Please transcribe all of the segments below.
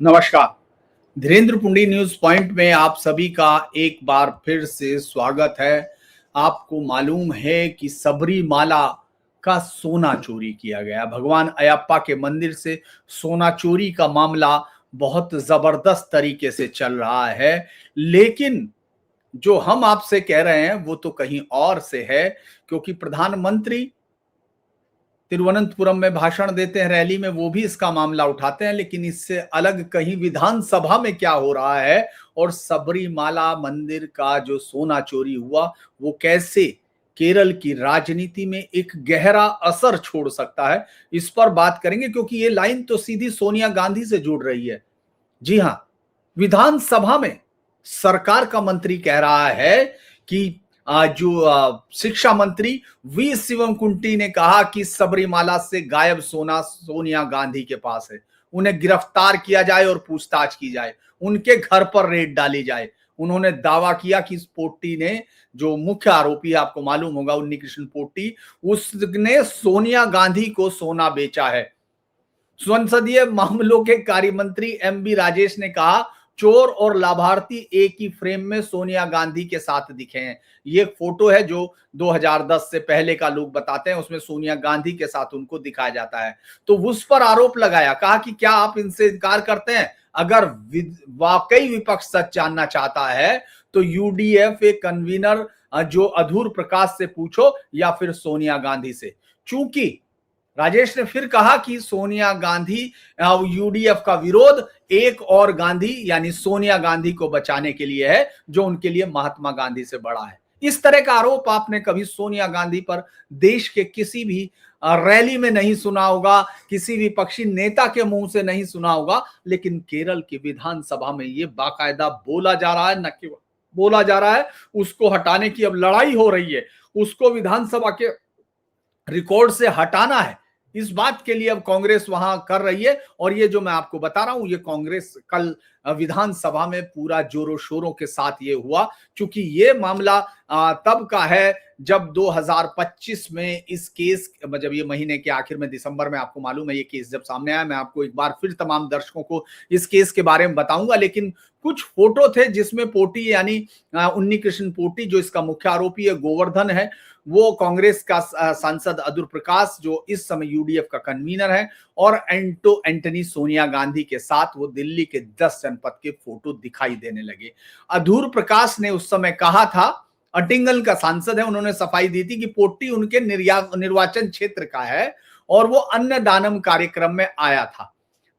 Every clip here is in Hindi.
नमस्कार। धीरेन्द्र पुंडी न्यूज पॉइंट में आप सभी का एक बार फिर से स्वागत है। आपको मालूम है कि सबरीमाला का सोना चोरी किया गया। भगवान अयप्पा के मंदिर से सोना चोरी का मामला बहुत जबरदस्त तरीके से चल रहा है, लेकिन जो हम आपसे कह रहे हैं वो तो कहीं और से है, क्योंकि प्रधानमंत्री तिरुवनंतपुरम में भाषण देते हैं, रैली में, वो भी इसका मामला उठाते हैं। लेकिन इससे अलग कहीं विधानसभा में क्या हो रहा है और सबरीमाला मंदिर का जो सोना चोरी हुआ वो कैसे केरल की राजनीति में एक गहरा असर छोड़ सकता है, इस पर बात करेंगे। क्योंकि ये लाइन तो सीधी सोनिया गांधी से जुड़ रही है। जी हां, विधानसभा में सरकार का मंत्री कह रहा है कि जो शिक्षा मंत्री वी शिवमकुंटी ने कहा कि सबरीमाला से गायब सोना सोनिया गांधी के पास है, उन्हें गिरफ्तार किया जाए और पूछताछ की जाए, उनके घर पर रेड डाली जाए। उन्होंने दावा किया कि इस पोट्टी ने, जो मुख्य आरोपी है, आपको मालूम होगा, उन्नीकृष्ण पोट्टी, उसने सोनिया गांधी को सोना बेचा है। संसदीय मामलों के कार्य मंत्री एमबी राजेश ने कहा, चोर और लाभार्थी एक ही फ्रेम में सोनिया गांधी के साथ दिखे हैं। ये फोटो है जो 2010 से पहले का लोग बताते हैं, उसमें सोनिया गांधी के साथ उनको दिखाया जाता है। तो उस पर आरोप लगाया, कहा कि क्या आप इनसे इनकार करते हैं? अगर वाकई विपक्ष सच जानना चाहता है तो यूडीएफ के कन्वीनर जो अधूर प्रकाश से पूछो या फिर सोनिया गांधी से। चूंकि राजेश ने फिर कहा कि सोनिया गांधी, यूडीएफ का विरोध एक और गांधी यानी सोनिया गांधी को बचाने के लिए है, जो उनके लिए महात्मा गांधी से बड़ा है। इस तरह का आरोप आपने कभी सोनिया गांधी पर देश के किसी भी रैली में नहीं सुना होगा, किसी भी विपक्षी नेता के मुंह से नहीं सुना होगा। लेकिन केरल की विधानसभा में ये बाकायदा बोला जा रहा है, न केवल बोला जा रहा है, उसको हटाने की अब लड़ाई हो रही है। उसको विधानसभा के रिकॉर्ड से हटाना है। इस बात के लिए अब कांग्रेस वहां कर रही है। और ये जो मैं आपको बता रहा हूं, ये कांग्रेस कल विधानसभा में पूरा जोरों शोरों के साथ ये हुआ, क्योंकि ये मामला तब का है जब 2025 में इस केस, जब ये महीने के आखिर में दिसंबर में, आपको मालूम है, ये केस जब सामने आया। मैं आपको एक बार फिर तमाम दर्शकों को इस केस के बारे में बताऊंगा। लेकिन कुछ फोटो थे जिसमें पोटी यानी उन्नीकृष्ण पोटी, जो इसका मुख्य आरोपी है, गोवर्धन है, वो कांग्रेस का सांसद अधूर प्रकाश, जो इस समय यूडीएफ का कन्वीनर है, और एंटनी सोनिया गांधी के साथ वो दिल्ली के 10 जनपद के फोटो दिखाई देने लगे। अधूर प्रकाश ने उस समय कहा था, अटिंगल का सांसद है, उन्होंने सफाई दी थी कि पोट्टी उनके निर्वाचन क्षेत्र का है और वो अन्नदानम कार्यक्रम में आया था।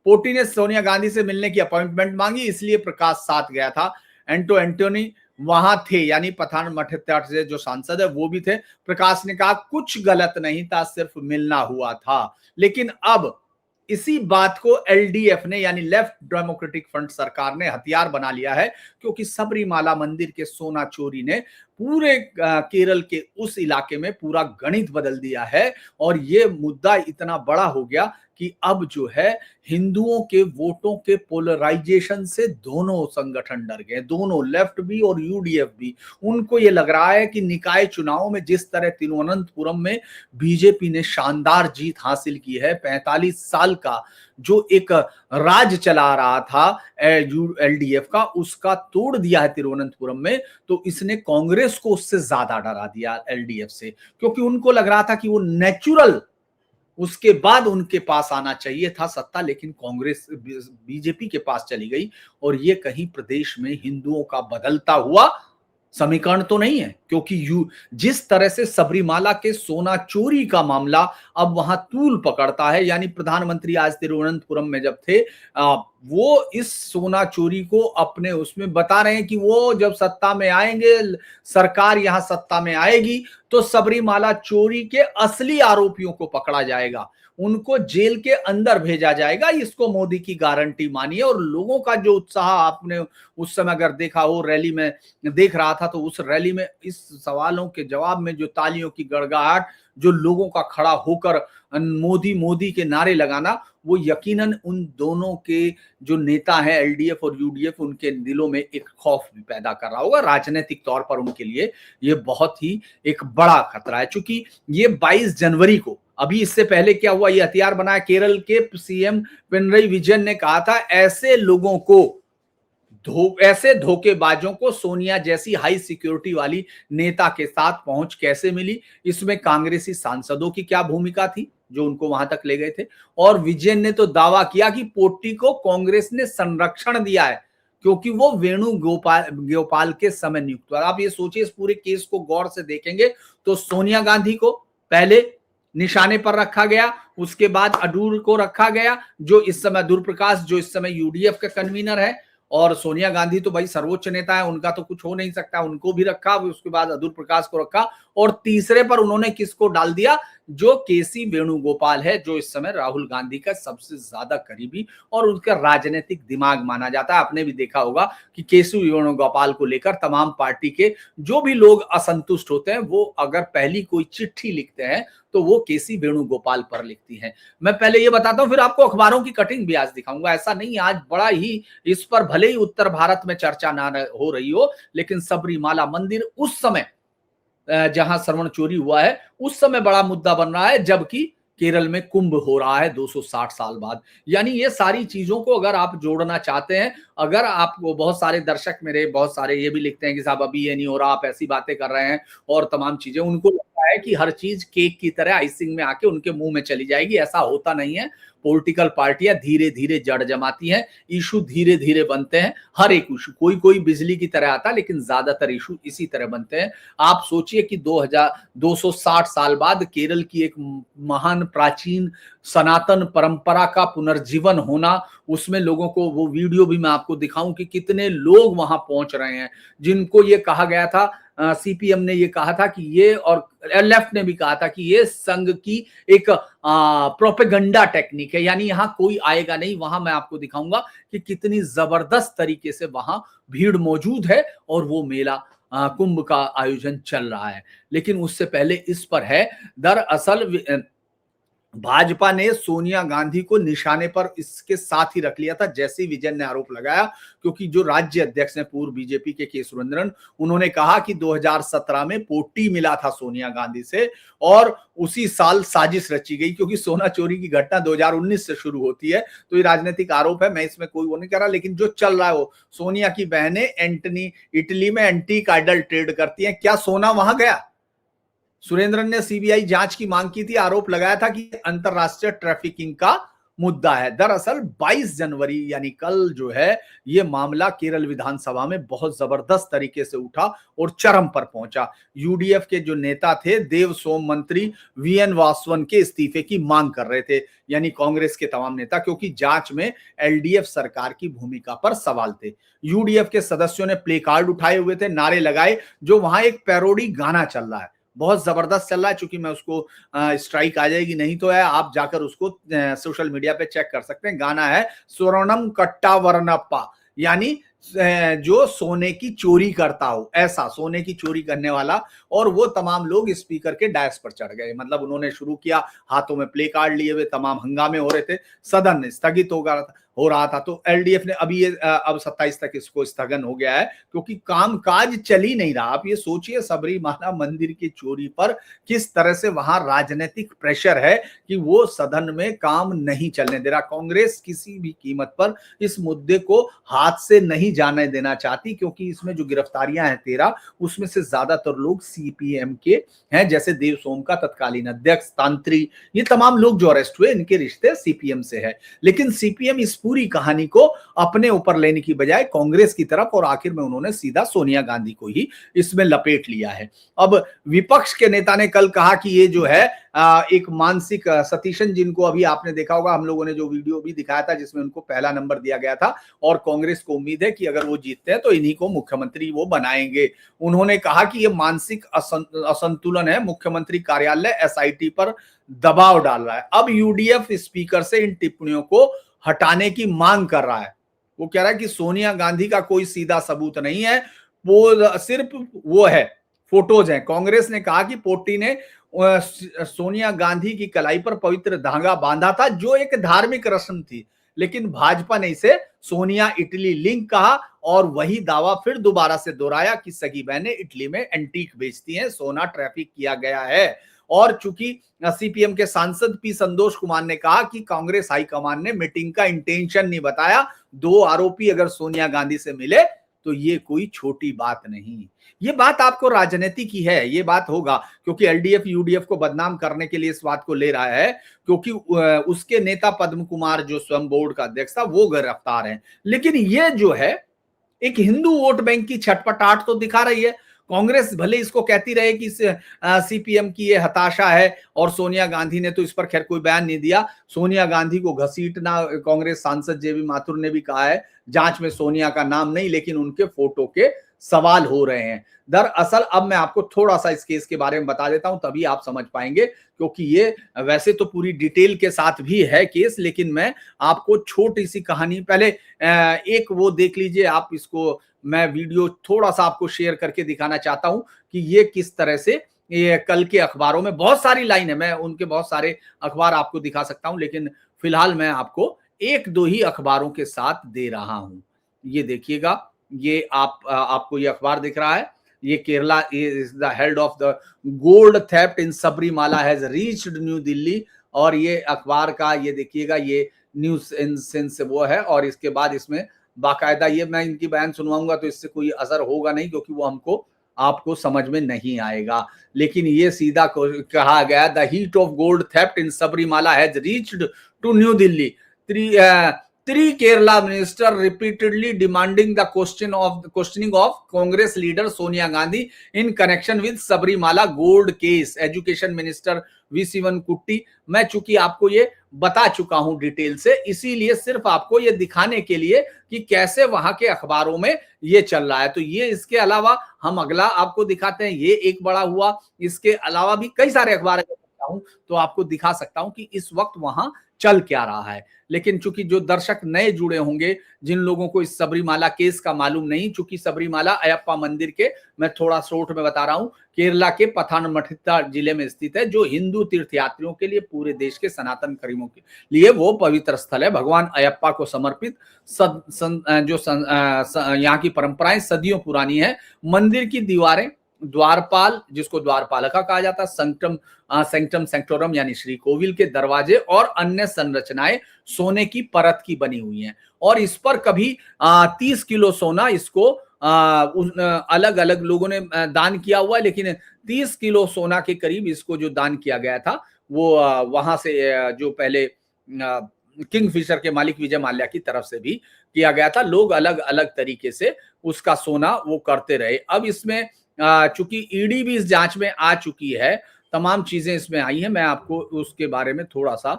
पोट्टी ने सोनिया गांधी से मिलने की अपॉइंटमेंट मांगी, इसलिए प्रकाश साथ गया था। एंटोनी वहां थे, यानी पठान मठित्याट से जो सांसद है वो भी थे। प्रकाश ने कहा कुछ गलत नहीं था, सिर्फ मिलना हुआ था। लेकिन अब इसी बात को एलडीएफ ने, यानी लेफ्ट डेमोक्रेटिक फ्रंट सरकार ने, हथियार बना लिया है, क्योंकि सबरीमाला मंदिर के सोना चोरी ने पूरे केरल के उस इलाके में पूरा गणित बदल दिया है। और ये मुद्दा इतना बड़ा हो गया कि अब जो है हिंदुओं के वोटों के पोलराइजेशन से दोनों संगठन डर गए, दोनों, लेफ्ट भी और यूडीएफ भी। उनको ये लग रहा है कि निकाय चुनाव में जिस तरह तिरुवनंतपुरम में बीजेपी ने शानदार जीत हासिल की है, 45 साल का जो एक राज चला रहा था एलडीएफ का, उसका तोड़ दिया है तिरुवनंतपुरम में। तो इसने कांग्रेस को उससे ज्यादा डरा दिया एलडीएफ से, क्योंकि उनको लग रहा था कि वो नेचुरल, उसके बाद उनके पास आना चाहिए था सत्ता, लेकिन कांग्रेस बीजेपी के पास चली गई। और ये कहीं प्रदेश में हिंदुओं का बदलता हुआ समीकरण तो नहीं है, क्योंकि जिस तरह से सबरीमाला के सोना चोरी का मामला अब वहां तूल पकड़ता है, यानी प्रधानमंत्री आज तिरुवनंतपुरम में जब थे, वो इस सोना चोरी को अपने उसमें बता रहे हैं कि वो जब सत्ता में आएंगे, सरकार यहां सत्ता में आएगी, तो सबरीमाला चोरी के असली आरोपियों को पकड़ा जाएगा, उनको जेल के अंदर भेजा जाएगा। इसको मोदी की गारंटी मानिए। और लोगों का जो उत्साह आपने उस समय अगर देखा हो, रैली में देख रहा था, तो उस रैली में इस सवालों के जवाब में जो तालियों की गड़गड़ाहट, जो लोगों का खड़ा होकर मोदी मोदी के नारे लगाना, वो यकीनन उन दोनों के जो नेता हैं एलडीएफ और यूडीएफ, उनके दिलों में एक खौफ भी पैदा कर रहा होगा। राजनीतिक तौर पर उनके लिए ये बहुत ही एक बड़ा खतरा है, क्योंकि ये 22 जनवरी को अभी इससे पहले क्या हुआ, ये हथियार बनाया। केरल के सीएम पिनरई विजयन ने कहा था ऐसे लोगों को, ऐसे धोखेबाजों को सोनिया जैसी हाई सिक्योरिटी वाली नेता के साथ पहुंच कैसे मिली, इसमें कांग्रेसी सांसदों की क्या भूमिका थी जो उनको वहां तक ले गए थे। और विजयन ने तो दावा किया कि पोट्टी को कांग्रेस ने संरक्षण दिया है क्योंकि वो वेणुगोपाल के समय नियुक्त हुआ। आप ये सोचिए, इस पूरे केस को गौर से देखेंगे तो सोनिया गांधी को पहले निशाने पर रखा गया, उसके बाद अडूर को रखा गया, जो इस समय अदूर प्रकाश, जो इस समय यूडीएफ का कन्वीनर है। और सोनिया गांधी तो भाई सर्वोच्च नेता है, उनका तो कुछ हो नहीं सकता, उनको भी रखा। उसके बाद अदूर प्रकाश को रखा और तीसरे पर उन्होंने किसको डाल दिया, जो केसी वेणुगोपाल है, जो इस समय राहुल गांधी का सबसे ज्यादा करीबी और उनका राजनीतिक दिमाग माना जाता है। आपने भी देखा होगा कि केसी वेणुगोपाल को लेकर तमाम पार्टी के जो भी लोग असंतुष्ट होते हैं, वो अगर पहली कोई चिट्ठी लिखते हैं तो वो केसी वेणुगोपाल पर लिखती हैं। मैं पहले ये बताता हूं, फिर आपको अखबारों की कटिंग भी आज दिखाऊंगा। ऐसा नहीं, आज बड़ा ही इस पर भले ही उत्तर भारत में चर्चा ना हो रही हो, लेकिन सबरीमाला मंदिर उस समय जहां श्रवण चोरी हुआ है उस समय बड़ा मुद्दा बन रहा है, जबकि केरल में कुंभ हो रहा है 260 साल बाद। यानी ये सारी चीजों को अगर आप जोड़ना चाहते हैं, अगर आपको, बहुत सारे दर्शक मेरे बहुत सारे ये भी लिखते हैं कि साहब अभी ये नहीं हो रहा, आप ऐसी बातें कर रहे हैं और तमाम चीजें, उनको लगता है कि हर चीज केक की तरह आइसिंग में आके उनके मुंह में चली जाएगी। ऐसा होता नहीं है। पॉलिटिकल पार्टियां धीरे धीरे जड़ जमाती हैं, इशू धीरे धीरे बनते हैं। हर एक इशू कोई कोई बिजली की तरह आता है, लेकिन ज्यादातर इशू इसी तरह बनते हैं। आप सोचिए कि 260 साल बाद केरल की एक महान प्राचीन सनातन परंपरा का पुनर्जीवन होना, उसमें लोगों को, वो वीडियो भी मैं आपको दिखाऊं कि कितने लोग वहां पहुंच रहे हैं, जिनको ये कहा गया था, सीपीएम ने ये कहा था कि ये, और लेफ्ट ने भी कहा था कि ये संघ की एक प्रोपेगंडा टेक्निक है, यानी यहां कोई आएगा नहीं। वहां मैं आपको दिखाऊंगा कि कितनी जबरदस्त तरीके से वहां भीड़ मौजूद है और वो मेला कुंभ का आयोजन चल रहा है। लेकिन उससे पहले इस पर है, दरअसल भाजपा ने सोनिया गांधी को निशाने पर इसके साथ ही रख लिया था जैसे ही विजयन ने आरोप लगाया, क्योंकि जो राज्य अध्यक्ष हैं पूर्व बीजेपी के के सुरेंद्रन, उन्होंने कहा कि 2017 में पोटी मिला था सोनिया गांधी से और उसी साल साजिश रची गई, क्योंकि सोना चोरी की घटना 2019 से शुरू होती है। तो ये राजनीतिक आरोप है, मैं इसमें कोई वो नहीं कर रहा, लेकिन जो चल रहा है वो, सोनिया की बहनें एंटनी इटली में एंटीक आइडल ट्रेड करती हैं, क्या सोना वहां गया? सुरेंद्रन ने सीबीआई जांच की मांग की थी, आरोप लगाया था कि अंतरराष्ट्रीय ट्रैफिकिंग का मुद्दा है। दरअसल 22 जनवरी यानी कल जो है, ये मामला केरल विधानसभा में बहुत जबरदस्त तरीके से उठा और चरम पर पहुंचा। यूडीएफ के जो नेता थे, देव सोम मंत्री वीएन वासवन के इस्तीफे की मांग कर रहे थे, यानी कांग्रेस के तमाम नेता, क्योंकि जांच में एलडीएफ सरकार की भूमिका पर सवाल थे। यूडीएफ के सदस्यों ने प्ले कार्ड उठाए हुए थे, नारे लगाए, जो वहां एक पैरोडी गाना चल रहा है, बहुत जबरदस्त चल रहा है। चूंकि मैं उसको स्ट्राइक आ जाएगी, नहीं तो है, आप जाकर उसको सोशल मीडिया पे चेक कर सकते हैं। गाना है स्वर्णम कट्टा वर्णप्पा, यानी जो सोने की चोरी करता हो, ऐसा सोने की चोरी करने वाला। और वो तमाम लोग स्पीकर के डायस पर चढ़ गए, मतलब उन्होंने शुरू किया, हाथों में प्ले कार्ड लिए हुए, तमाम हंगामे हो रहे थे, सदन स्थगित हो रहा था। तो एलडीएफ ने अभी ये अब 27 तक इसको स्थगन हो गया है, क्योंकि कामकाज चल ही नहीं रहा। आप ये सोचिए, सबरीमाला मंदिर की चोरी पर किस तरह से वहां राजनीतिक प्रेशर है कि वो सदन में काम नहीं चलने दे रहा। कांग्रेस किसी भी कीमत पर इस मुद्दे को हाथ से नहीं जाने देना चाहती, क्योंकि इसमें जो गिरफ्तारियां हैं 13, उसमें से ज्यादातर लोग सीपीएम के हैं, जैसे देव सोम का तत्कालीन अध्यक्ष, तांत्री, ये तमाम लोग जो अरेस्ट हुए, इनके रिश्ते सीपीएम से है। लेकिन सीपीएम इस पूरी कहानी को अपने ऊपर लेने की बजाय कांग्रेस की तरफ, और आखिर में उन्होंने सीधा सोनिया गांधी को ही इसमें लपेट लिया है। अब विपक्ष के नेता ने कल कहा कि ये जो है एक मानसिक, सतीशन, जिनको अभी आपने देखा होगा, हम लोगों ने जो वीडियो भी दिखाया था जिसमें उनको पहला नंबर दिया गया था, और कांग्रेस को उम्मीद है कि अगर वो जीतते हैं तो इन्हीं को मुख्यमंत्री वो बनाएंगे। उन्होंने कहा कि ये मानसिक असंतुलन है, मुख्यमंत्री कार्यालय एसआईटी पर दबाव डाल रहा है। अब यूडीएफ स्पीकर से इन टिप्पणियों को हटाने की मांग कर रहा है। वो कह रहा है कि सोनिया गांधी का कोई सीधा सबूत नहीं है, वो सिर्फ वो है, फोटोज हैं। कांग्रेस ने कहा कि पोटी ने सोनिया गांधी की कलाई पर पवित्र धागा बांधा था, जो एक धार्मिक रस्म थी, लेकिन भाजपा ने इसे सोनिया इटली लिंक कहा और वही दावा फिर दोबारा से दोहराया कि सगी बहनें इटली में एंटीक बेचती हैं, सोना ट्रैफिक किया गया है। और चूंकि सीपीएम के सांसद पी संतोष कुमार ने कहा कि कांग्रेस हाईकमान ने मीटिंग का इंटेंशन नहीं बताया, दो आरोपी अगर सोनिया गांधी से मिले तो ये कोई छोटी बात नहीं। ये बात आपको राजनीति की है, ये बात होगा, क्योंकि एलडीएफ यूडीएफ को बदनाम करने के लिए इस बात को ले रहा है, क्योंकि उसके नेता पद्म कुमार जो स्वयं बोर्ड का अध्यक्ष था वो गिरफ्तार है। लेकिन ये जो है एक हिंदू वोट बैंक की छटपटाहट तो दिखा रही है। कांग्रेस भले इसको कहती रहे कि सीपीएम की ये हताशा है, और सोनिया गांधी ने तो इस पर खैर कोई बयान नहीं दिया। सोनिया गांधी को घसीटना कांग्रेस सांसद जेबी माथुर ने भी कहा है, जांच में सोनिया का नाम नहीं लेकिन उनके फोटो के सवाल हो रहे हैं। दरअसल अब मैं आपको थोड़ा सा इस केस के बारे में बता देता हूं, तभी आप समझ पाएंगे, क्योंकि ये वैसे तो पूरी डिटेल के साथ भी है केस, लेकिन मैं आपको छोटी सी कहानी पहले एक वो देख लीजिए आप, इसको मैं वीडियो थोड़ा सा आपको शेयर करके दिखाना चाहता हूं कि ये किस तरह से ये कल के अखबारों में बहुत सारी लाइन है, मैं उनके बहुत सारे अखबार आपको दिखा सकता हूं, लेकिन फिलहाल मैं आपको एक दो ही अखबारों के साथ दे रहा हूं। ये देखिएगा, ये आपको ये अखबार दिख रहा है, ये Kerala is the head of the gold theft in Sabarimala has reached new Delhi, और ये अखबार का ये देखिएगा, ये न्यूज इन सेंस वो है, और इसके बाद इसमें बाकायदा ये मैं इनकी बयान सुनवाऊंगा तो इससे कोई असर होगा नहीं, क्योंकि वो हमको आपको समझ में नहीं आएगा। लेकिन ये सीधा कहा गया, the heat of gold theft in Sabarimala has reached to New Delhi, three Kerala minister repeatedly demanding the questioning of Congress leader Sonia Gandhi in connection with Sabrimala gold case. Education minister V.C. कुट्टी, मैं चूंकि आपको ये बता चुका हूं डिटेल से, इसीलिए सिर्फ आपको ये दिखाने के लिए कि कैसे वहां के अखबारों में ये चल रहा है। तो ये इसके अलावा हम अगला आपको दिखाते हैं, ये एक बड़ा हुआ, इसके अलावा भी कई सारे अखबार हूं तो आपको दिखा सकता हूं कि इस वक्त वहां चल क्या रहा है। लेकिन चूंकि जो दर्शक नए जुड़े होंगे, जिन लोगों को इस सबरीमाला केस का मालूम नहीं, चूंकि सबरीमाला अयप्पा मंदिर के, मैं थोड़ा शॉर्ट में बता रहा हूं, केरला के पथानमथिट्टा जिले में स्थित है, जो हिंदू तीर्थयात्रियों के लिए, पूरे देश के सनातन करीमों के लिए वो पवित्र स्थल है। भगवान अयप्पा को समर्पित यहाँ की परंपराएं सदियों पुरानी है। मंदिर की दीवारें द्वारपाल, जिसको द्वारपालका कहा जाता है, सेंक्टम सेंक्टोरम यानी श्री कोविल के दरवाजे और अन्य संरचनाएं सोने की परत की बनी हुई हैं, और इस पर कभी 30 किलो सोना इसको अलग अलग लोगों ने दान किया हुआ है, लेकिन 30 किलो सोना के करीब इसको जो दान किया गया था वो वहां से जो पहले किंगफिशर के मालिक विजय माल्या की तरफ से भी किया गया था। लोग अलग अलग तरीके से उसका सोना वो करते रहे। अब इसमें चूंकि ईडी भी इस जांच में आ चुकी है, तमाम चीजें इसमें आई हैं, मैं आपको उसके बारे में थोड़ा सा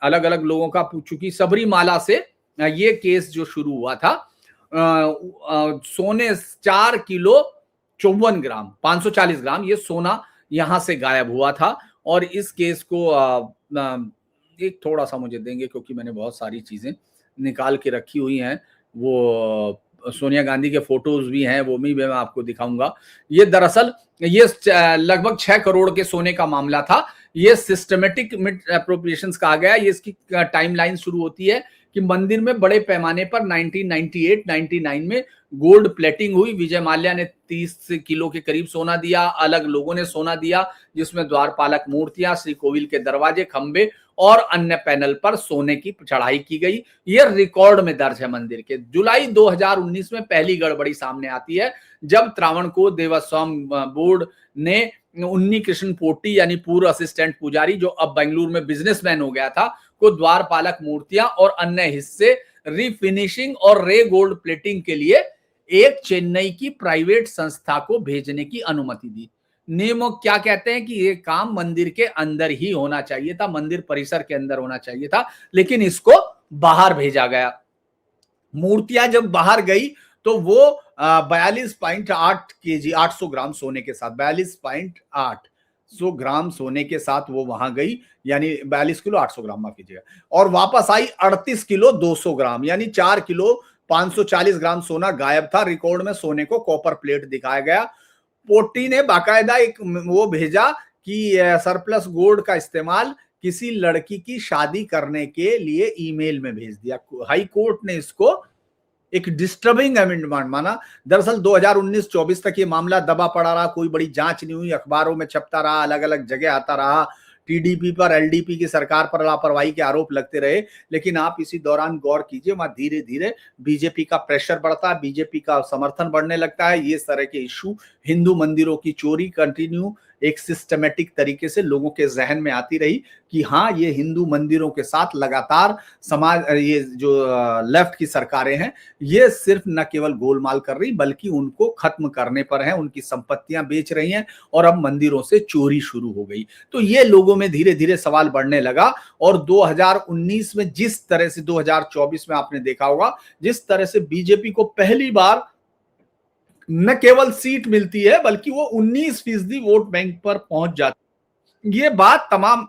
अलग अलग लोगों का, चूंकि सबरीमाला से ये केस जो शुरू हुआ था, सोने 4 किलो 54 ग्राम 540 ग्राम ये सोना यहां से गायब हुआ था। और इस केस को एक थोड़ा सा मुझे देंगे, क्योंकि मैंने बहुत सारी चीजें निकाल के रखी हुई हैं, वो सोनिया गांधी के फोटोज भी हैं, वो भी मैं आपको दिखाऊंगा। ये दरअसल ये लगभग 6 करोड़ के सोने का मामला था। ये सिस्टमेटिक अप्रोप्रिएशंस कहा गया। ये इसकी टाइमलाइन शुरू होती है कि मंदिर में बड़े पैमाने पर 1998-99 में गोल्ड प्लेटिंग हुई। विजय माल्या ने 30 किलो के करीब सोना दिया, अलग लोगों ने सोना दिया, जिसमें द्वारपालक मूर्तियां, श्री कोविल के दरवाजे, खंबे और अन्य पैनल पर सोने की चढ़ाई की गई। यह रिकॉर्ड में दर्ज है मंदिर के। जुलाई 2019 में पहली गड़बड़ी सामने आती है, जब त्रावणकोर देवस्थानम बोर्ड ने उन्नी कृष्ण पोट्टी यानी पूर्व असिस्टेंट पुजारी, जो अब बेंगलुरु में बिजनेसमैन हो गया था, को द्वारपालक मूर्तियां और अन्य हिस्से रीफिनिशिंग और रे गोल्ड प्लेटिंग के लिए एक चेन्नई की प्राइवेट संस्था को भेजने की अनुमति दी। नियम क्या कहते हैं कि ये काम मंदिर के अंदर ही होना चाहिए था, मंदिर परिसर के अंदर होना चाहिए था, लेकिन इसको बाहर भेजा गया। मूर्तियां जब बाहर गई तो वो 42.8 केजी 800 ग्राम सोने के साथ, 42.8 ग्राम सोने के साथ वो वहां गई, यानी 42 किलो 800 ग्राम, माफ कीजिएगा, और वापस आई 38 किलो 200 ग्राम, यानी 4 किलो 540 ग्राम सोना गायब था। रिकॉर्ड में सोने को कॉपर प्लेट दिखाया गया। पोट्टी ने बाकायदा एक वो भेजा कि सरप्लस गोल्ड का इस्तेमाल किसी लड़की की शादी करने के लिए ईमेल में भेज दिया। हाई कोर्ट ने इसको एक डिस्टर्बिंग अमेंडमेंट माना। दरअसल 2019-24 तक ये मामला दबा पड़ा रहा, कोई बड़ी जांच नहीं हुई, अखबारों में छपता रहा, अलग अलग जगह आता रहा, टीडीपी पर, एलडीपी की सरकार पर लापरवाही के आरोप लगते रहे। लेकिन आप इसी दौरान गौर कीजिए, वहां धीरे धीरे बीजेपी का प्रेशर बढ़ता है, बीजेपी का समर्थन बढ़ने लगता है। ये इस तरह के इशू, हिंदू मंदिरों की चोरी कंटिन्यू एक सिस्टमेटिक तरीके से लोगों के जहन में आती रही कि हाँ, ये हिंदू मंदिरों के साथ लगातार समाज, ये जो लेफ्ट की सरकारें हैं, ये सिर्फ न केवल गोलमाल कर रही बल्कि उनको खत्म करने पर है, उनकी संपत्तियां बेच रही हैं और अब मंदिरों से चोरी शुरू हो गई। तो ये लोगों में धीरे धीरे सवाल बढ़ने लगा। और 2019 में जिस तरह से, 2024 में आपने देखा होगा जिस तरह से बीजेपी को पहली बार न केवल सीट मिलती है बल्कि वो 19% वोट बैंक पर पहुंच जाती। ये बात तमाम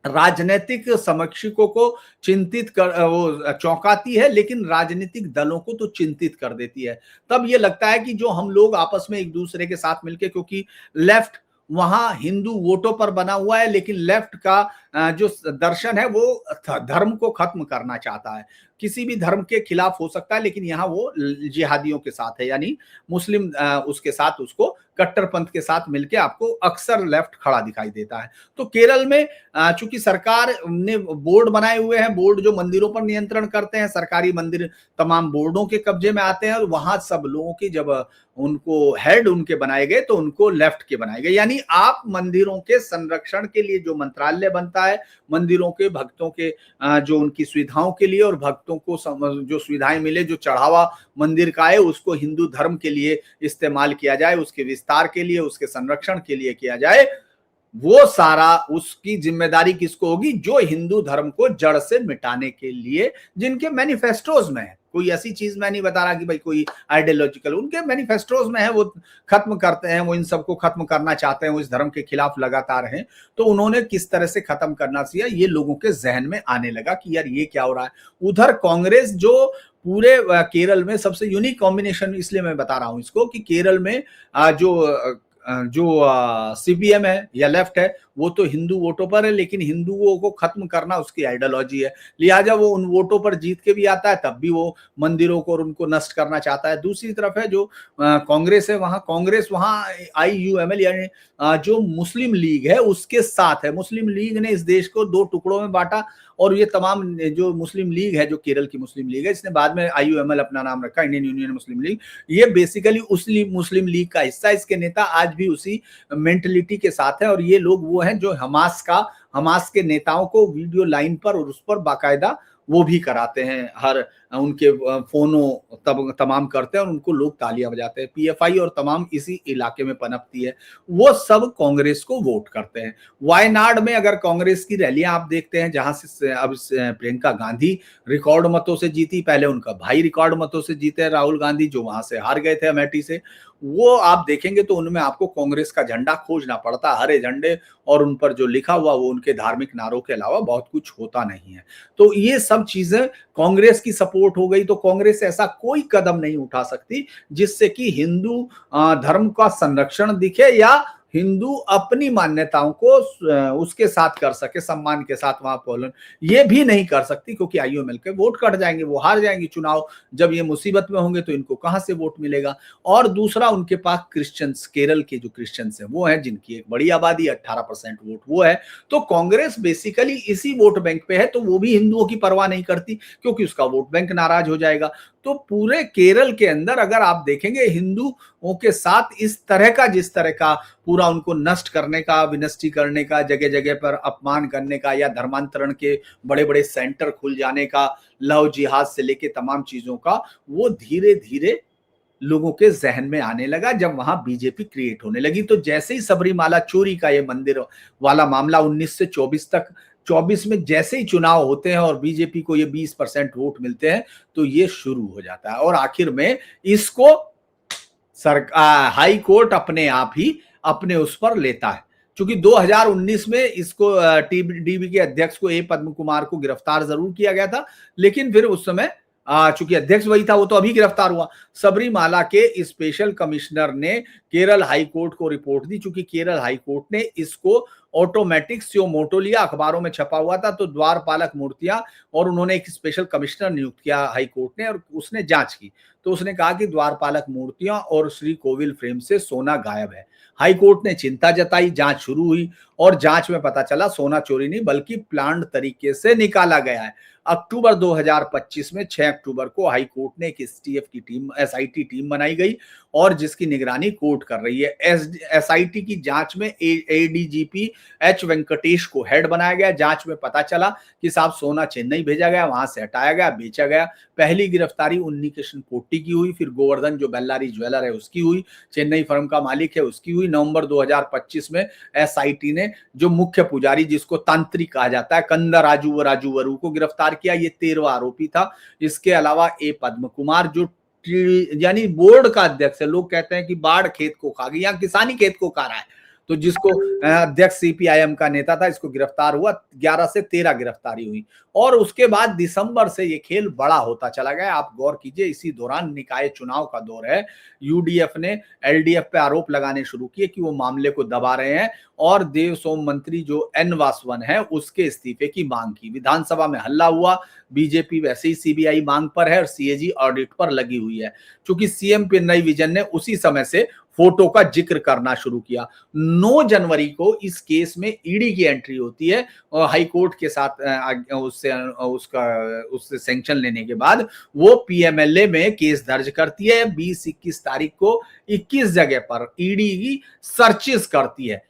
राजनीतिक समीक्षकों को चिंतित कर, वो चौंकाती है, लेकिन राजनीतिक दलों को तो चिंतित कर देती है। तब ये लगता है कि जो हम लोग आपस में एक दूसरे के साथ मिलकर, क्योंकि लेफ्ट वहां हिंदू वोटों पर बना हुआ है, लेकिन लेफ्ट का जो दर्शन है वो धर्म को खत्म करना चाहता है। किसी भी धर्म के खिलाफ हो सकता है, लेकिन यहाँ वो जिहादियों के साथ है, यानी मुस्लिम उसके साथ, उसको कट्टरपंथ के साथ मिलके आपको अक्सर लेफ्ट खड़ा दिखाई देता है। तो केरल में चूंकि सरकार ने बोर्ड बनाए हुए हैं, बोर्ड जो मंदिरों पर नियंत्रण करते हैं, सरकारी मंदिर तमाम बोर्डों के कब्जे में आते हैं, और वहां सब लोगों की जब उनको हेड उनके बनाए गए तो उनको लेफ्ट के बनाए गए। यानी आप मंदिरों के संरक्षण के लिए जो मंत्रालय बनता है, मंदिरों के भक्तों के जो उनकी सुविधाओं के लिए, और भक्तों को जो सुविधाएं मिले, जो चढ़ावा मंदिर का है उसको हिंदू धर्म के लिए इस्तेमाल किया जाए, उसके विस्तार के लिए, उसके संरक्षण के लिए किया जाए, वो सारा उसकी जिम्मेदारी किसको होगी? जो हिंदू धर्म को जड़ से मिटाने के लिए, जिनके मैनिफेस्टोज में है। कोई ऐसी चीज मैं नहीं बता रहा कि भाई कोई आइडियोलॉजिकल, उनके मैनिफेस्टोज में है, वो खत्म करते हैं, वो इन सबको खत्म करना चाहते हैं, वो इस धर्म के खिलाफ लगातार हैं। तो उन्होंने किस तरह से खत्म करना चाहिए, ये लोगों के जहन में आने लगा कि यार ये क्या हो रहा है। उधर कांग्रेस, जो पूरे केरल में सबसे यूनिक कॉम्बिनेशन, इसलिए मैं बता रहा हूं इसको कि केरल में जो सीपीएम है या लेफ्ट है, वो तो हिंदू वोटों पर है, लेकिन हिंदुओं को खत्म करना उसकी आइडियोलॉजी है, लिहाजा वो उन वोटों पर जीत के भी आता है, तब भी वो मंदिरों को और उनको नष्ट करना चाहता है। दूसरी तरफ है जो कांग्रेस है, वहां कांग्रेस, वहां आईयूएमएल यानी जो मुस्लिम लीग है उसके साथ है। मुस्लिम लीग ने इस देश को दो टुकड़ों में बांटा, और ये तमाम जो मुस्लिम लीग है, जो केरल की मुस्लिम लीग है, इसने बाद में आईयूएमएल अपना नाम रखा, इंडियन यूनियन मुस्लिम लीग, ये बेसिकली उस मुस्लिम लीग का हिस्सा। इसके नेता आज भी उसी मेंटलिटी के साथ है, और ये लोग वो हैं जो हमास के नेताओं को वीडियो लाइन पर और उस पर बाकायदा वो भी कराते हैं, हर उनके फोनो तमाम करते हैं और उनको लोग तालियां बजाते हैं। पीएफआई और तमाम इसी इलाके में पनपती है, वो सब कांग्रेस को वोट करते हैं। वायनाड में अगर कांग्रेस की रैलियां आप देखते हैं, जहां से अब प्रियंका गांधी रिकॉर्ड मतों से जीती, पहले उनका भाई रिकॉर्ड मतों से जीते राहुल गांधी, जो वहां से हार गए थे अमेठी से, वो आप देखेंगे तो उनमें आपको कांग्रेस का झंडा खोजना पड़ता, हरे झंडे, और उन पर जो लिखा हुआ वो उनके धार्मिक नारों के अलावा बहुत कुछ होता नहीं है। तो ये सब चीजें कांग्रेस की सपोर्ट हो गई, तो कांग्रेस ऐसा कोई कदम नहीं उठा सकती जिससे कि हिंदू धर्म का संरक्षण दिखे, या हिंदू अपनी मान्यताओं को उसके साथ कर सके, सम्मान के साथ वहां पालन, ये भी नहीं कर सकती, क्योंकि आईयूएमएल के वोट कट जाएंगे, वो हार जाएंगे चुनाव। जब ये मुसीबत में होंगे तो इनको कहां से वोट मिलेगा? और दूसरा, उनके पास क्रिश्चियंस, केरल के जो क्रिश्चियंस हैं वो हैं, जिनकी एक बड़ी आबादी, 18% वोट वो है। तो कांग्रेस बेसिकली इसी वोट बैंक पे है, तो वो भी हिंदुओं की परवाह नहीं करती, क्योंकि उसका वोट बैंक नाराज हो जाएगा। तो पूरे केरल के अंदर अगर आप देखेंगे, हिंदुओं के साथ इस तरह का, जिस तरह का पूरा उनको नष्ट करने का, विनष्टी करने का, जगह जगह पर अपमान करने का, या धर्मांतरण के बड़े बड़े सेंटर खुल जाने का, लव जिहाद से लेके तमाम चीजों का, वो धीरे धीरे लोगों के जहन में आने लगा जब वहां बीजेपी क्रिएट होने लगी। तो जैसे ही सबरीमाला चोरी का ये मंदिर वाला मामला 19 से 24 तक, 24 में जैसे ही चुनाव होते हैं और बीजेपी को ये 20% वोट मिलते हैं, तो ये शुरू हो जाता है, और आखिर में इसको हाई कोर्ट अपने आप ही अपने उस पर लेता है। क्योंकि 2019 में इसको टीडीपी के अध्यक्ष को, ए पद्म कुमार को गिरफ्तार जरूर किया गया था, लेकिन फिर उस समय चूंकि अध्यक्ष वही था, वो तो अभी गिरफ्तार हुआ। सबरीमाला के स्पेशल कमिश्नर ने केरल हाई कोर्ट को रिपोर्ट दी, चूंकि केरल हाई कोर्ट ने इसको ऑटोमेटिक स्यो मोटो लिया, अखबारों में छपा हुआ था, तो द्वारपालक मूर्तियां, और उन्होंने एक स्पेशल कमिश्नर नियुक्त किया हाई कोर्ट ने, और उसने जांच की। तो उसने कहा कि द्वारपालक मूर्तियां और श्री कोविल फ्रेम से सोना गायब है। हाई कोर्ट ने चिंता जताई, जांच शुरू हुई, और जांच में पता चला सोना चोरी नहीं बल्कि प्लान्ड तरीके से निकाला गया है। अक्टूबर 2025 में 6 अक्टूबर को हाई कोर्ट ने एक एसटीएफ की टीम, एसआईटी टीम बनाई गई, और जिसकी निगरानी कोर्ट कर रही है। एसआईटी की जांच में एडीजीपी एच वेंकटेश को हेड बनाया गया। जांच में पता चला कि साहब सोना चेन्नई भेजा गया, वहां से हटाया गया, बेचा गया। पहली गिरफ्तारी उन्नी कृष्ण पोट्टी की हुई, फिर गोवर्धन जो बेल्लारी ज्वेलर है उसकी हुई, चेन्नई फर्म का मालिक है उसकी हुई। नवंबर 2025 में एसआईटी ने जो मुख्य पुजारी, जिसको तांत्रिक कहा जाता है, कंदा राजू वरू को गिरफ्तार किया। ये 13वां आरोपी था। इसके अलावा ए पद्म कुमार जो यानी बोर्ड का अध्यक्ष है, लोग कहते हैं कि बाढ़ खेत को खा गई, यहाँ किसानी खेत को खा रहा है, तो जिसको अध्यक्ष सीपीआईएम का नेता था, इसको गिरफ्तार हुआ। 11 से 13 गिरफ्तारी हुई, और उसके बाद दिसंबर से ये खेल बड़ा होता चला गया। आप गौर कीजिए, इसी दौरान निकाय चुनाव का दौर है, यूडीएफ ने एलडीएफ पे आरोप लगाने शुरू किए कि वो मामले को दबा रहे हैं, और देव सोम मंत्री जो एन वासवन है उसके इस्तीफे की मांग की। विधानसभा में हल्ला हुआ। बीजेपी वैसे ही सीबीआई मांग पर है और सीएजी ऑडिट पर लगी हुई है। चूंकि सीएम पिनरई विजयन ने उसी समय से फोटो का जिक्र करना शुरू किया। 9 जनवरी को इस केस में ईडी की एंट्री होती है, और हाई कोर्ट के साथ उससे सैंक्शन लेने के बाद वो पीएमएलए में केस दर्ज करती है। 20-21 तारीख को 21 जगह पर ईडी की सर्चेस करती है,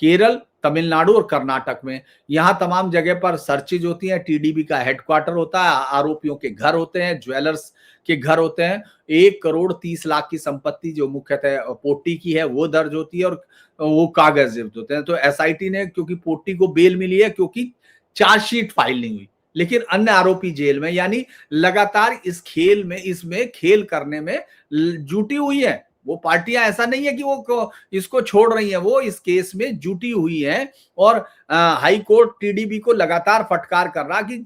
केरल, तमिलनाडु और कर्नाटक में। यहां तमाम जगह पर सर्चेज होती हैं। टीडीबी का हेडक्वार्टर होता है, आरोपियों के घर होते हैं, ज्वेलर्स के घर होते हैं। 1 करोड़ 30 लाख की संपत्ति जो मुख्यतः पोट्टी की है वो दर्ज होती है, और वो कागज जब्त होते हैं। तो एसआईटी ने, क्योंकि पोट्टी को बेल मिली है क्योंकि चार्जशीट फाइल नहीं हुई, लेकिन अन्य आरोपी जेल में, यानी लगातार इस खेल में, इसमें खेल करने में जुटी हुई है। वो पार्टियां, ऐसा नहीं है कि वो इसको छोड़ रही हैं, वो इस केस में जुटी हुई हैं। और हाई कोर्ट टीडीबी को लगातार फटकार कर रहा कि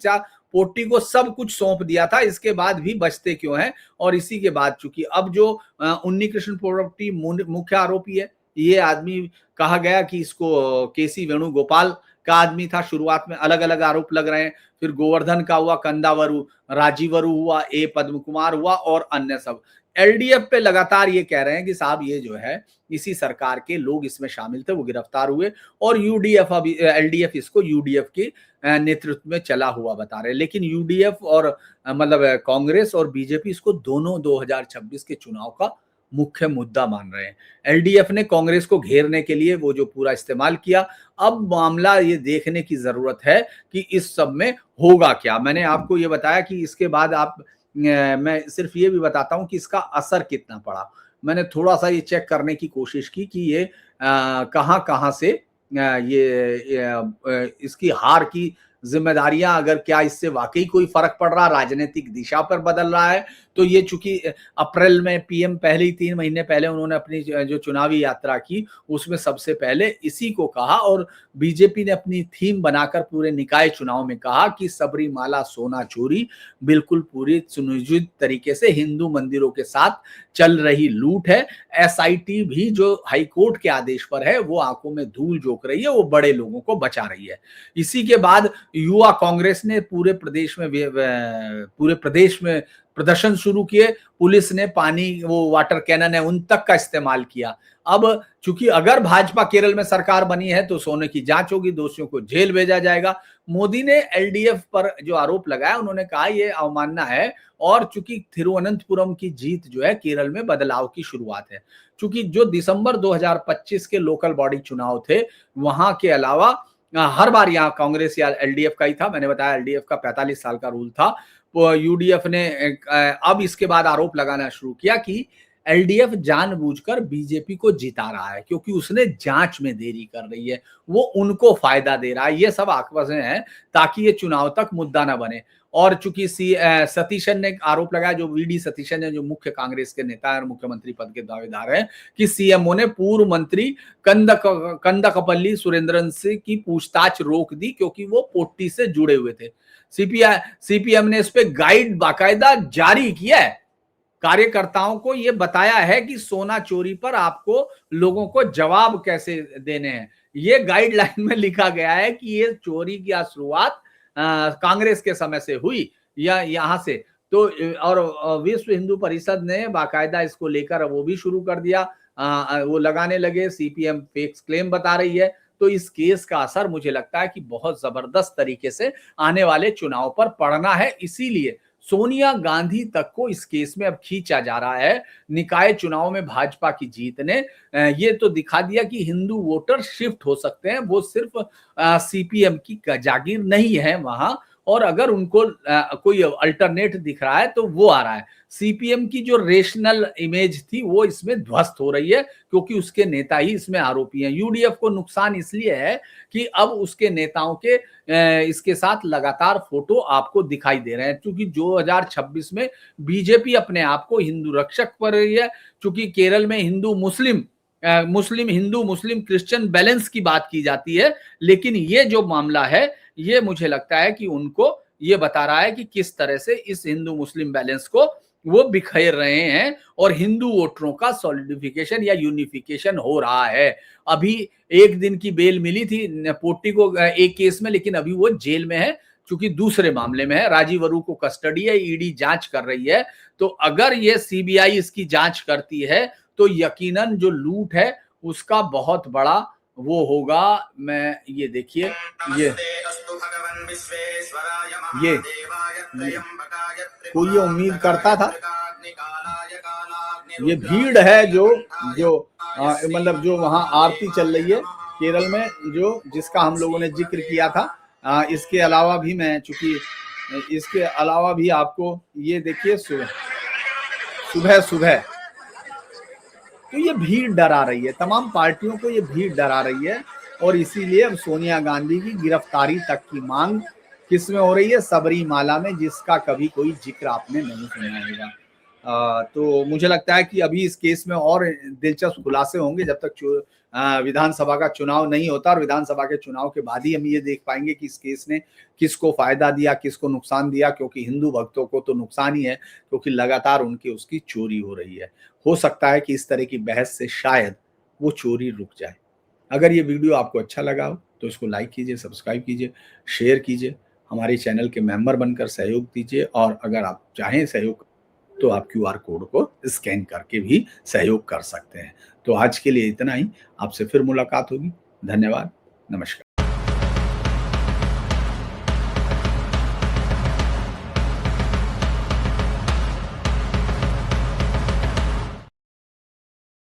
पोट्टी को सब कुछ सौंप दिया था, इसके बाद भी बचते क्यों हैं। और इसी के बाद चूंकि अब जो उन्नी कृष्ण पोट्टी मुख्य आरोपी है, ये आदमी कहा गया कि इसको केसी वेणुगोपाल का आदमी था। शुरुआत में अलग अलग आरोप लग रहे हैं, फिर गोवर्धन का हुआ, कंदावरू, राजीवरू हुआ, ए पद्म कुमार हुआ, और अन्य सब। एलडीएफ पे लगातार ये कह रहे हैं कि साहब ये जो है इसी सरकार के लोग इसमें शामिल थे, वो गिरफ्तार हुए, और यूडीएफ, अभी एलडीएफ इसको यूडीएफ के नेतृत्व में चला हुआ बता रहे हैं। लेकिन यूडीएफ और मतलब कांग्रेस और बीजेपी इसको दोनों 2026 के चुनाव का मुख्य मुद्दा मान रहे हैं। एलडीएफ ने कांग्रेस को घेरने के लिए वो जो पूरा इस्तेमाल किया। अब मामला ये देखने की जरूरत है कि इस सब में होगा क्या। मैंने आपको ये बताया कि इसके बाद मैं सिर्फ ये भी बताता हूं कि इसका असर कितना पड़ा। मैंने थोड़ा सा ये चेक करने की कोशिश की कि ये कहाँ कहाँ से इसकी हार की जिम्मेदारियां, अगर क्या इससे वाकई कोई फर्क पड़ रहा, राजनीतिक दिशा पर बदल रहा है। तो ये चूंकि अप्रैल में पीएम पहले ही 3 महीने पहले उन्होंने अपनी जो चुनावी यात्रा की उसमें सबसे पहले इसी को कहा, और बीजेपी ने अपनी थीम बनाकर पूरे निकाय चुनाव में कहा कि सबरीमाला सोना चोरी बिल्कुल पूरी सुनियोजित तरीके से हिंदू मंदिरों के साथ चल रही लूट है। एसआईटी भी जो हाईकोर्ट के आदेश पर है वो आंखों में धूल झोंक रही है, वो बड़े लोगों को बचा रही है। इसी के बाद युवा कांग्रेस ने पूरे प्रदेश में प्रदर्शन शुरू किए। पुलिस ने पानी, वो वाटर कैनन है, उन तक का इस्तेमाल किया। अब चूंकि अगर भाजपा केरल में सरकार बनी है तो सोने की जांच होगी, दोषियों को जेल भेजा जाएगा। मोदी ने एलडीएफ पर जो आरोप लगाया, उन्होंने कहा ये अवमानना है, और चूंकि तिरुवनंतपुरम की जीत जो है केरल में बदलाव की शुरुआत है। चूंकि जो दिसंबर 2025 के लोकल बॉडी चुनाव थे, वहां के अलावा हर बार यहाँ कांग्रेस या एलडीएफ का ही था। मैंने बताया एलडीएफ का 45 साल का रूल था। यूडीएफ ने अब इसके बाद आरोप लगाना शुरू किया कि एलडीएफ जानबूझकर बीजेपी को जिता रहा है क्योंकि उसने जांच में देरी कर रही है, वो उनको फायदा दे रहा है। ये सब आश्वासन है ताकि ये चुनाव तक मुद्दा ना बने। और चूंकि सतीशन ने आरोप लगाया, जो वीडी सतीशन है, जो मुख्य कांग्रेस के नेता और मुख्यमंत्री पद के दावेदार हैं, कि सीएमओ ने पूर्व मंत्री कंदकपल्ली सुरेंद्रन से की पूछताछ रोक दी क्योंकि वो पोट्टी से जुड़े हुए थे। सीपीएम ने इस पे गाइड बाकायदा जारी किया है, कार्यकर्ताओं को ये बताया है कि सोना चोरी पर आपको लोगों को जवाब कैसे देने हैं। ये गाइडलाइन में लिखा गया है कि ये चोरी की शुरुआत कांग्रेस के समय से हुई या यहां से। तो और विश्व हिंदू परिषद ने बाकायदा इसको लेकर वो भी शुरू कर दिया, वो लगाने लगे। सीपीएम फेक क्लेम बता रही है। तो इस केस का असर मुझे लगता है कि बहुत जबरदस्त तरीके से आने वाले चुनाव पर पड़ना है। इसीलिए सोनिया गांधी तक को इस केस में अब खींचा जा रहा है। निकाय चुनाव में भाजपा की जीत ने ये तो दिखा दिया कि हिंदू वोटर शिफ्ट हो सकते हैं, वो सिर्फ सीपीएम की जागीर नहीं है वहां। और अगर उनको कोई अल्टरनेट दिख रहा है तो वो आ रहा है। सीपीएम की जो रेशनल इमेज थी वो इसमें ध्वस्त हो रही है क्योंकि उसके नेता ही इसमें आरोपी हैं। यूडीएफ को नुकसान इसलिए है कि अब उसके नेताओं के इसके साथ लगातार फोटो आपको दिखाई दे रहे हैं, क्योंकि 2026 में बीजेपी अपने आप को हिंदू रक्षक पर रही है। क्योंकि केरल में मुस्लिम हिंदू मुस्लिम क्रिश्चियन बैलेंस की बात की जाती है, लेकिन ये जो मामला है ये मुझे लगता है कि उनको ये बता रहा है कि किस तरह से इस हिंदू मुस्लिम बैलेंस को वो बिखेर रहे हैं और हिंदू वोटरों का सॉलिडिफिकेशन या यूनिफिकेशन हो रहा है। अभी एक दिन की बेल मिली थी पोट्टी को एक केस में, लेकिन अभी वो जेल में है क्योंकि दूसरे मामले में है। राजीव वरू को कस्टडी है, ईडी जांच कर रही है। तो अगर ये सीबीआई इसकी जांच करती है तो यकीनन जो लूट है उसका बहुत बड़ा वो होगा। मैं ये देखिए, ये कोई ये उम्मीद करता था? ये भीड़ है जो जो मतलब जो वहां आरती चल रही है केरल में, जो जिसका हम लोगों ने जिक्र किया था। इसके अलावा भी मैं चूंकि इसके अलावा भी आपको ये देखिए सुबह सुबह तो ये भीड़ डरा रही है, तमाम पार्टियों को ये भीड़ डरा रही है। और इसीलिए अब सोनिया गांधी की गिरफ्तारी तक की मांग किसमें हो रही है? सबरीमाला में, जिसका कभी कोई जिक्र आपने नहीं सुना होगा। तो मुझे लगता है कि अभी इस केस में और दिलचस्प खुलासे होंगे जब तक विधानसभा का चुनाव नहीं होता। और विधानसभा के चुनाव के बाद ही हम ये देख पाएंगे कि इस केस ने किसको फायदा दिया, किसको नुकसान दिया। क्योंकि हिंदू भक्तों को तो नुकसान ही है, क्योंकि लगातार उसकी चोरी हो रही है। हो सकता है कि इस तरह की बहस से शायद वो चोरी रुक जाए। अगर ये वीडियो आपको अच्छा लगा हो तो इसको लाइक कीजिए, सब्सक्राइब कीजिए, शेयर कीजिए, हमारे चैनल के मेंबर बनकर सहयोग दीजिए। और अगर आप चाहें सहयोग तो आप क्यूआर कोड को स्कैन करके भी सहयोग कर सकते हैं। तो आज के लिए इतना ही। आपसे फिर मुलाकात होगी। धन्यवाद। नमस्कार।